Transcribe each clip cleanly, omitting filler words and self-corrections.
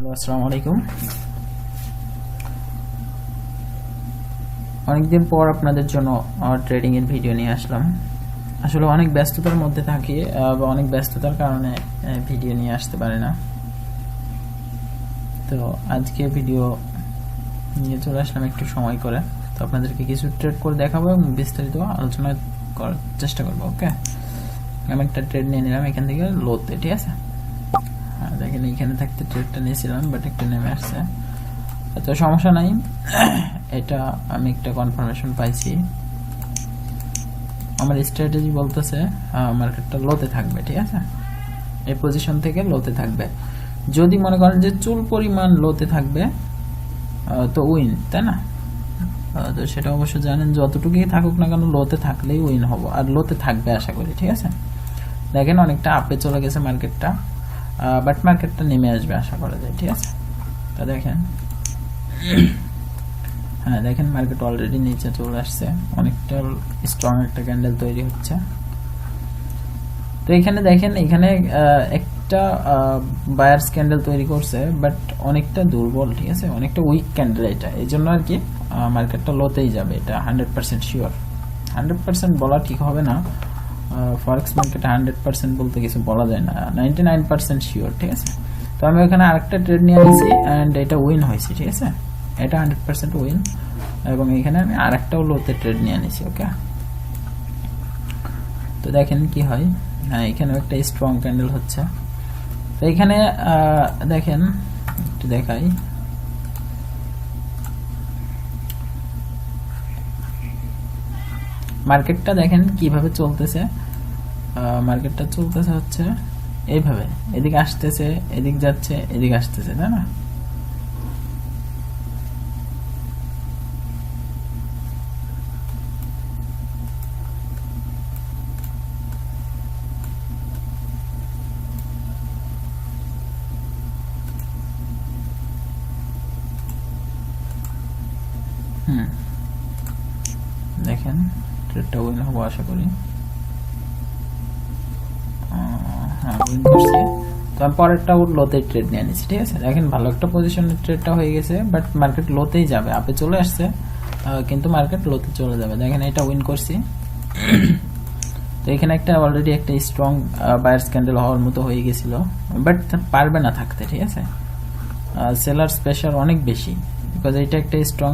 Hello, আসসালামু আলাইকুম। অনেকদিন পর আপনাদের জন্য ট্রেডিং এর ভিডিও নিয়ে আসলাম। আসলে অনেক ব্যস্ততার মধ্যে থাকি বা অনেক ব্যস্ততার কারণে ভিডিও নিয়ে আসতে পারি না। তো আজকে ভিডিও নিয়ে চলে আসলাম একটু সময় করে। তো আপনাদেরকে কিছু ট্রেড করে দেখাবো এবং বিস্তারিত আলোচনা করার চেষ্টা করবো। ওকে, আমি একটা ট্রেড নিয়ে নিলাম এখান থেকে লোতে, ঠিক আছে। দেখেন এখানে থাকতে ট্রেডটা নিয়েছিলাম, বাট একটু নেমে আসছে, তো সমস্যা নাই। এটা আমি একটা কনফার্মেশন পাইছি, আমার স্ট্র্যাটেজি বলতেছে মার্কেটটা লোতে থাকবে, ঠিক আছে। এই পজিশন থেকে লোতে থাকবে। যদি মনে করেন যে চুল পরিমাণ লোতে থাকবে তো উইন, তাই না? তো সেটা অবশ্য জানেন, যতটুকুই থাকুক না কেন লোতে থাকলেই উইন হব, আর লোতে থাকবে আশা করি, ঠিক আছে। দেখেন অনেকটা আপে চলে গেছে মার্কেটটা, বাট মার্কেটটা নেমে আসবে আশা করা যায়, ঠিক আছে। তা দেখেন, হ্যাঁ দেখেন মার্কেট অলরেডি নিচে চলে আসছে, অনেকটা স্ট্রং একটা ক্যান্ডেল তৈরি হচ্ছে। তো এখানে দেখেন, এখানে একটা বায়ার্স ক্যান্ডেল তৈরি করছে, বাট অনেকটা দুর্বল, ঠিক আছে, অনেকটা উইক ক্যান্ডেল এটা। এই জন্য আর কি মার্কেটটা লোতেই যাবে, এটা 100% শিওর। 100% বলা ঠিক হবে না, ফরেক্স মার্কেটে 100% বলতে কিছু বলা যায় না, 99% শিওর, ঠিক আছে। তো আমি ওখানে আরেকটা ট্রেড নিয়ে নিয়েছি অ্যান্ড এটা উইন হয়েছে, ঠিক আছে, এটা 100% উইন। এবং এখানে আমি আরেকটাও লোতে ট্রেড নিয়ে নিয়েছি। ওকে, তো দেখেন কি হয়। হ্যাঁ, এখানেও একটা স্ট্রং ক্যান্ডেল হচ্ছে। তো এখানে দেখেন একটু দেখাই, মার্কেটটা দেখেন কিভাবে চলতেছে। মার্কেটটা চলতেছে হচ্ছে এইভাবে, এদিকে আসতেছে, এদিক যাচ্ছে, এদিকে আসতেছে, তাই না? দেখেন ট্রেডটা উইন হবো আশা করি। হ্যাঁ, উইন করছি। তো আমি পরেরটা লোতে ট্রেড নিয়ে নিচ্ছি, ঠিক আছে। দেখেন ভালো একটা পজিশনের ট্রেডটা হয়ে গেছে, বাট মার্কেট লোতেই যাবে, আপে চলে আসছে কিন্তু মার্কেট লোতে চলে যাবে। দেখেন এটা উইন করছি। তো এখানে একটা অলরেডি একটা স্ট্রং বায়ার্স ক্যান্ডেল হওয়ার মতো হয়ে গেছিল, বাট পারবে না থাকতে, ঠিক আছে। সেলার্স প্রেশার অনেক বেশি, বিকজ এটা একটা স্ট্রং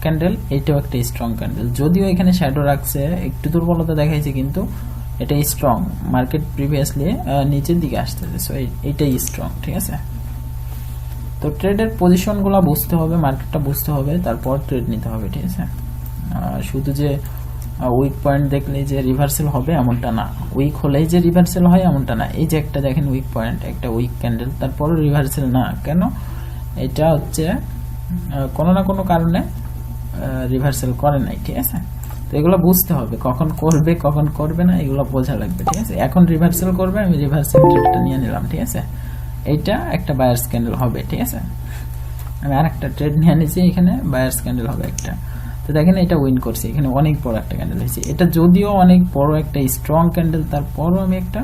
ক্যান্ডেল, এটাও একটা স্ট্রং ক্যান্ডেল। যদিও এখানে শ্যাডো রাখছে, একটু দুর্বলতা দেখাইছে, কিন্তু এটা স্ট্রং। মার্কেট প্রিভিয়াসলি নিচের দিকে আসতেছে, সো এইটাই স্ট্রং, ঠিক আছে। তো ট্রেডের পজিশনগুলো বুঝতে হবে, মার্কেটটা বুঝতে হবে, তারপর ট্রেড নিতে হবে, ঠিক আছে। শুধু যে উইক পয়েন্ট দেখলেই যে রিভার্সাল হবে এমনটা না, উইক হলেই যে রিভার্সাল হয় এমনটা না। এই যে একটা দেখেন উইক পয়েন্ট, একটা উইক ক্যান্ডেল, তারপরও রিভার্সাল না কেন? এটা হচ্ছে কোনো না কোনো কারণে রিভার্সাল করে নাই, ঠিক আছে। তো এগুলো বুঝতে হবে, কখন করবে কখন করবে না, এগুলো বোঝা লাগবে, ঠিক আছে। এখন রিভার্সাল করবে, আমি রিভার্সাল ট্রেডটা নিয়ে নিলাম, ঠিক আছে। এইটা একটা বায়ার্স ক্যান্ডেল হবে, ঠিক আছে। আমি আরেকটা ট্রেড নিয়ে নিয়েছি, এখানে বায়ার্স ক্যান্ডেল হবে একটা। তো দেখেন এটা উইন করছি, এখানে অনেক বড় একটা ক্যান্ডেল হয়েছে। এটা যদিও অনেক বড় একটা স্ট্রং ক্যান্ডেল, তারপরও আমি একটা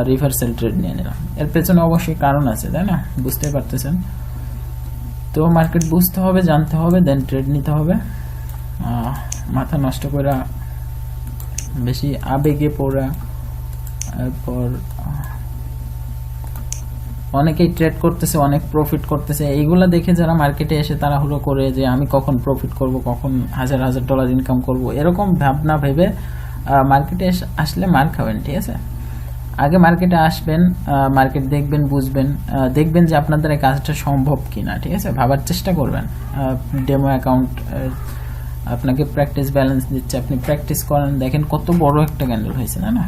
রিভার্সাল ট্রেড নিয়ে নিলাম। এর পেছনে অবশ্যই কারণ আছে, তাই না? বুঝতে পারতেছেন। তো মার্কেট বুঝতে হবে, জানতে হবে, দেন ট্রেড নিতে হবে। মাথা নষ্ট করা, বেশি আবেগে পড়া, এরপর অনেকেই ট্রেড করতেছে, অনেক প্রফিট করতেছে, এইগুলা দেখে যারা মার্কেটে এসে তারা হলো করে যে আমি কখন প্রফিট করব, কখন হাজার হাজার ডলার ইনকাম করব, এরকম ভাবনা ভেবে মার্কেটে আসলে মার খাবেন, ঠিক আছে। আগে মার্কেটে আসবেন, মার্কেট দেখবেন, বুঝবেন, দেখবেন যে আপনাদের এই কাজটা সম্ভব কিনা, ঠিক আছে। ভাবার চেষ্টা করবেন। ডেমো অ্যাকাউন্ট আপনাকে প্র্যাকটিস ব্যালেন্স দিচ্ছে, আপনি প্র্যাকটিস করেন, দেখেন কত বড় একটা ক্যান্ডেল হয়েছে, না?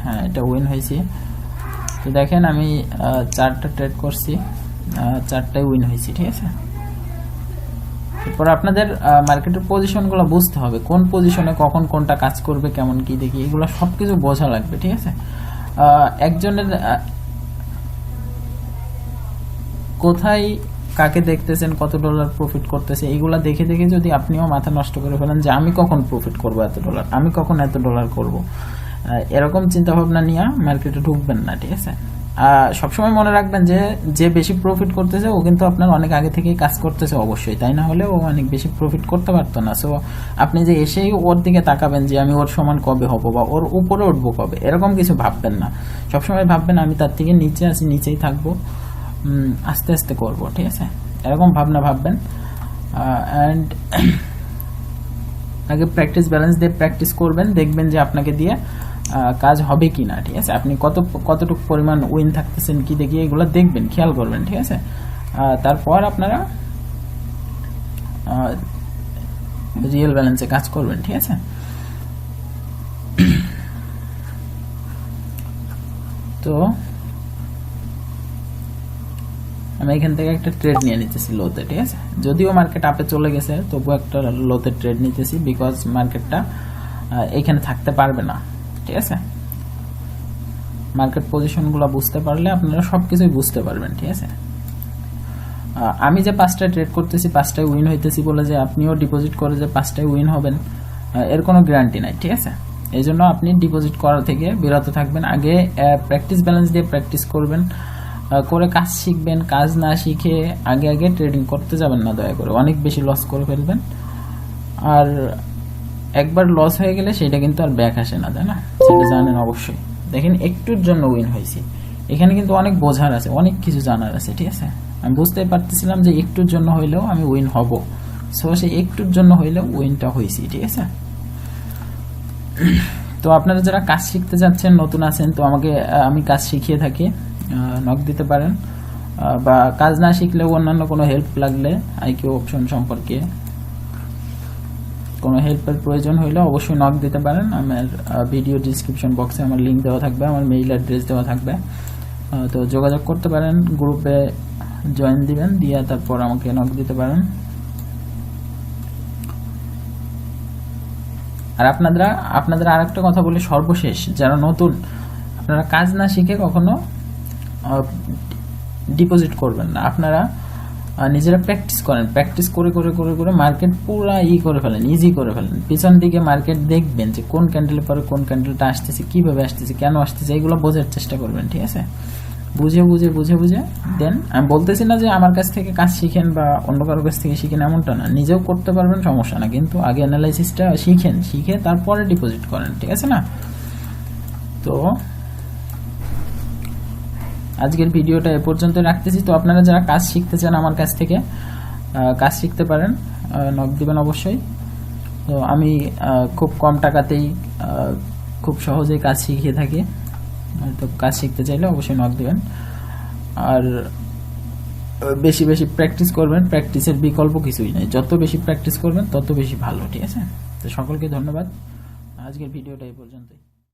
হ্যাঁ, এটা উইন হয়েছি। তো দেখেন আমি 4টা ট্রেড করছি, 4টাই উইন হয়েছি, ঠিক আছে। এরপর আপনাদের মার্কেটের পজিশনগুলো বুঝতে হবে, কোন পজিশনে কখন কোনটা কাজ করবে, কেমন কি দেখি, এগুলো সবকিছু বোঝা লাগবে, ঠিক আছে। একজনের কোথায় কাকে দেখতেছেন, কত ডলার প্রফিট করতেছে, এইগুলা দেখে দেখে যদি আপনিও মাথা নষ্ট করে ফেলেন যে আমি কখন প্রফিট করবো এত ডলার, আমি কখন এত ডলার করব, এরকম চিন্তা ভাবনা নিয়ে মার্কেটে ঢুকবেন না, ঠিক আছে। সবসময় মনে রাখবেন যে যে বেশি প্রফিট করতেছে ও কিন্তু আপনার অনেক আগে থেকেই কাজ করতেছে অবশ্যই, তাই না হলে ও অনেক বেশি প্রফিট করতে পারতো না। সো আপনি যে এসেই ওর দিকে তাকাবেন যে আমি ওর সমান কবে হব বা ওর উপরে উঠবো কবে, এরকম কিছু ভাববেন না। সবসময় ভাববেন আমি তার থেকে নিচে আছি, নিচেই থাকবো, আস্তে আস্তে করবো, ঠিক আছে, এরকম ভাবনা ভাববেন। অ্যান্ড আগে প্র্যাকটিস ব্যালেন্স দিয়ে প্র্যাকটিস করবেন, দেখবেন যে আপনাকে দিয়ে কাজ হবে কি না, ঠিক আছে। আপনি কতটুকু পরিমাণ উইন থাকতেছেন কি দেখি এগুলো দেখবেন, খেয়াল করবেন, ঠিক আছে। তারপর আপনারা রিয়েল ব্যালেন্সে কাজ করবেন, ঠিক আছে। তো আমি এখান থেকে একটা ট্রেড নিয়ে নিতেছি লোতে, ঠিক আছে। যদিও মার্কেট আপে চলে গেছে তবুও একটা লোতে ট্রেড নিতেছি, বিকজ মার্কেটটা এখানে থাকতে পারবে না, ঠিক আছে। মার্কেট পজিশনগুলো বুঝতে পারলে আপনারা সবকিছুই বুঝতে পারবেন, ঠিক আছে। আমি যে 5টা ট্রেড করতেছি 5টায় উইন হইতেছি বলে যে আপনিও ডিপোজিট করে যে 5টায় উইন হবেন এর কোনো গ্যারান্টি নাই, ঠিক আছে। এই জন্য আপনি ডিপোজিট করা থেকে বিরত থাকবেন। আগে প্র্যাকটিস ব্যালেন্স দিয়ে প্র্যাকটিস করবেন, করে কাজ শিখবেন। কাজ না শিখে আগে ট্রেডিং করতে যাবেন না দয়া করে, অনেক বেশি লস করে ফেলবেন। আর একবার লস হয়ে গেলে সেটা কিন্তু আর ব্যাক আসে না, তাই না, সেটা জানেন অবশ্যই। দেখেন একটুর জন্য উইন হয়েছি, এখানে কিন্তু অনেক বোঝার আছে, অনেক কিছু জানার আছে, ঠিক আছে। আমি বুঝতেই পারতেছিলাম যে একটুর জন্য হইলেও আমি উইন হব, সো সেই একটুর জন্য হইলেও উইনটা হয়েছি, ঠিক আছে। তো আপনারা যারা কাজ শিখতে যাচ্ছেন, নতুন আছেন, তো আমি কাজ শিখিয়ে থাকি, নক দিতে পারেন। বা কাজ না শিখলেও অন্যান্য কোনো হেল্প লাগলে আইকিউ অপশন সম্পর্কে কোনো হেল্পের প্রয়োজন হইলে অবশ্যই নক দিতে পারেন। আমার ভিডিও ডিসক্রিপশন বক্সে আমার লিঙ্ক দেওয়া থাকবে, আমার মেইল অ্যাড্রেস দেওয়া থাকবে, তো যোগাযোগ করতে পারেন, গ্রুপে জয়েন দিবেন, দিয়ে তারপর আমাকে নক দিতে পারেন। আর আপনাদের আরেকটা কথা বলি সর্বশেষ, যারা নতুন, আপনারা কাজ না শিখে কখনো ডিপোজিট করবেন না। আপনারা নিজেরা প্র্যাকটিস করেন, প্র্যাকটিস করে করে করে করে মার্কেট পুরা করে ফেলেন, ইজি করে ফেলেন। পিছন দিকে মার্কেট দেখবেন যে কোন ক্যান্ডেলের পরে কোন ক্যান্ডেলটা আসতেছে, কিভাবে আসতেছে, কেন আসতেছে, এগুলো বোঝার চেষ্টা করবেন, ঠিক আছে। বুঝে দেন, আমি বলতেছি না যে আমার কাছ থেকে কাজ শিখেন বা অন্য কারোর কাছ থেকে শিখেন, এমনটা না, নিজেও করতে পারবেন, সমস্যা না, কিন্তু আগে অ্যানালাইসিসটা শিখে তারপরে ডিপোজিট করেন, ঠিক আছে না। তো আজকের ভিডিওটা এ পর্যন্ত রাখতেছি। তো আপনারা যারা কাজ শিখতে চান আমার কাছ থেকে কাজ শিখতে পারেন, নক দিবেন অবশ্যই। তো আমি খুব কম টাকাতেই খুব সহজেই কাজ শিখিয়ে থাকি, তো কাজ শিখতে চাইলে অবশ্যই নক দিবেন। আর বেশি প্র্যাকটিস করবেন, প্র্যাকটিসের বিকল্প কিছুই নেই, যত বেশি প্র্যাকটিস করবেন তত বেশি ভালো, ঠিক আছে। তো সকলকে ধন্যবাদ, আজকের ভিডিওটা এই পর্যন্তই।